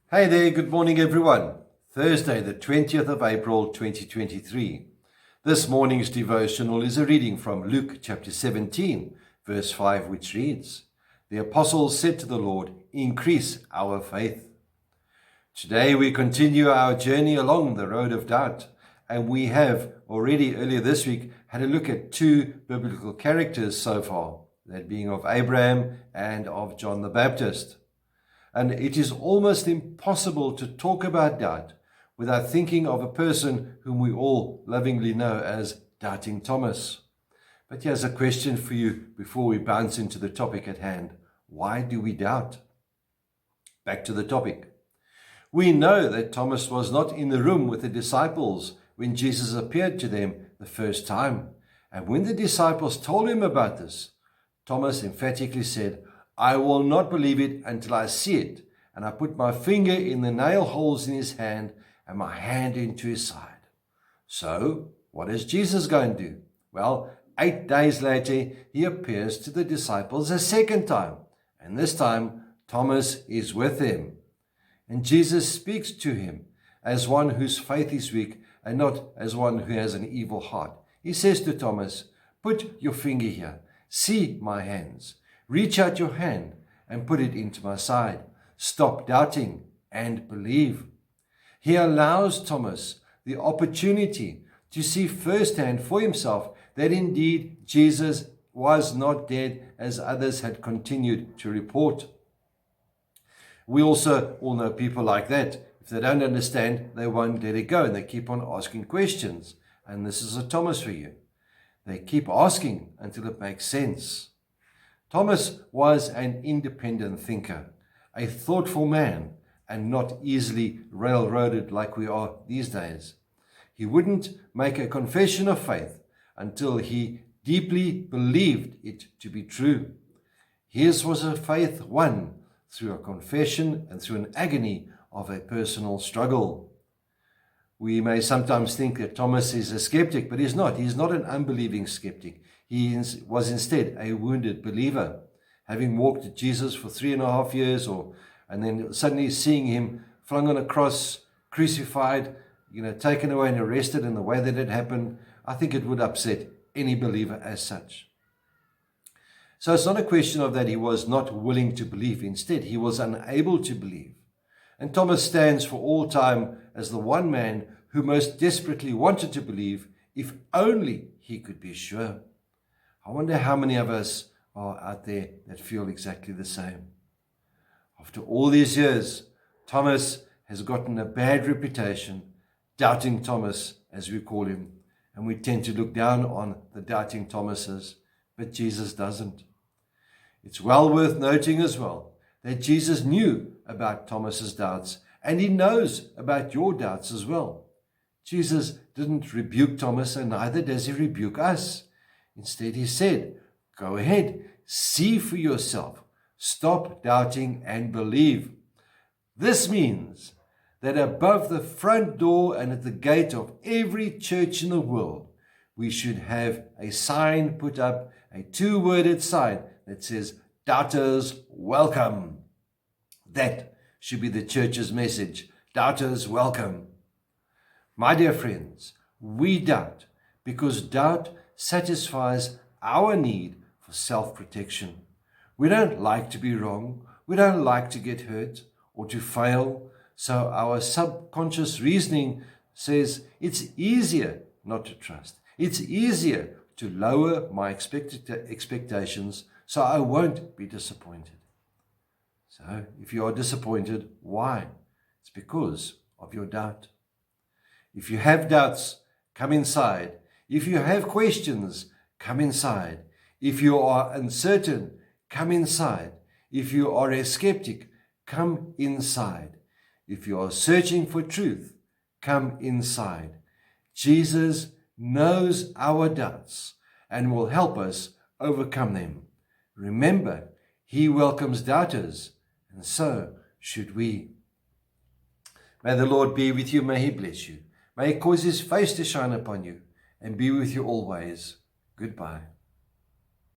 Hey there, good morning everyone. Thursday, the 20th of April, 2023. This morning's devotional is a reading from Luke chapter 17, verse 5, which reads, "The apostles said to the Lord, 'Increase our faith.'" Today we continue our journey along the road of doubt, and we have already earlier this week had a look at two biblical characters so far, that being of Abraham and of John the Baptist. And it is almost impossible to talk about doubt without thinking of a person whom we all lovingly know as Doubting Thomas. But here's a question for you before we bounce into the topic at hand. Why do we doubt? Back to the topic. We know that Thomas was not in the room with the disciples when Jesus appeared to them the first time. And when the disciples told him about this, Thomas emphatically said, "I will not believe it until I see it, and I put my finger in the nail holes in his hand and my hand into his side." So, what is Jesus going to do? Well, 8 days later, he appears to the disciples a second time, and this time Thomas is with them. And Jesus speaks to him as one whose faith is weak and not as one who has an evil heart. He says to Thomas, "Put your finger here, see my hands. Reach out your hand and put it into my side. Stop doubting and believe." He allows Thomas the opportunity to see firsthand for himself that indeed Jesus was not dead as others had continued to report. We also all know people like that. If they don't understand, they won't let it go and they keep on asking questions. And this is a Thomas for you. They keep asking until it makes sense. Thomas was an independent thinker, a thoughtful man, and not easily railroaded like we are these days. He wouldn't make a confession of faith until he deeply believed it to be true. His was a faith won through a confession and through an agony of a personal struggle. We may sometimes think that Thomas is a skeptic, but he's not. He's not an unbelieving skeptic. He was instead a wounded believer, having walked with Jesus for 3.5 years, and then suddenly seeing him flung on a cross, crucified, taken away and arrested in the way that it happened. I think it would upset any believer as such. So it's not a question of that he was not willing to believe. Instead, he was unable to believe. And Thomas stands for all time as the one man who most desperately wanted to believe, if only he could be sure. I wonder how many of us are out there that feel exactly the same. After all these years, Thomas has gotten a bad reputation, Doubting Thomas, as we call him, and we tend to look down on the Doubting Thomases, but Jesus doesn't. It's well worth noting as well that Jesus knew about Thomas's doubts, and he knows about your doubts as well. Jesus didn't rebuke Thomas, and neither does he rebuke us. Instead, he said, "Go ahead, see for yourself. Stop doubting and believe." This means that above the front door and at the gate of every church in the world, we should have a sign put up, a 2-worded sign that says, "Doubters welcome." That should be the church's message. Doubters welcome. My dear friends, we doubt because doubt satisfies our need for self-protection. We don't like to be wrong. We don't like to get hurt or to fail. So our subconscious reasoning says it's easier not to trust. It's easier to lower my expectations so I won't be disappointed. So if you are disappointed, why? It's because of your doubt. If you have doubts, come inside. If you have questions, come inside. If you are uncertain, come inside. If you are a skeptic, come inside. If you are searching for truth, come inside. Jesus knows our doubts and will help us overcome them. Remember, he welcomes doubters, and so should we. May the Lord be with you. May he bless you. May he cause his face to shine upon you and be with you always. Goodbye.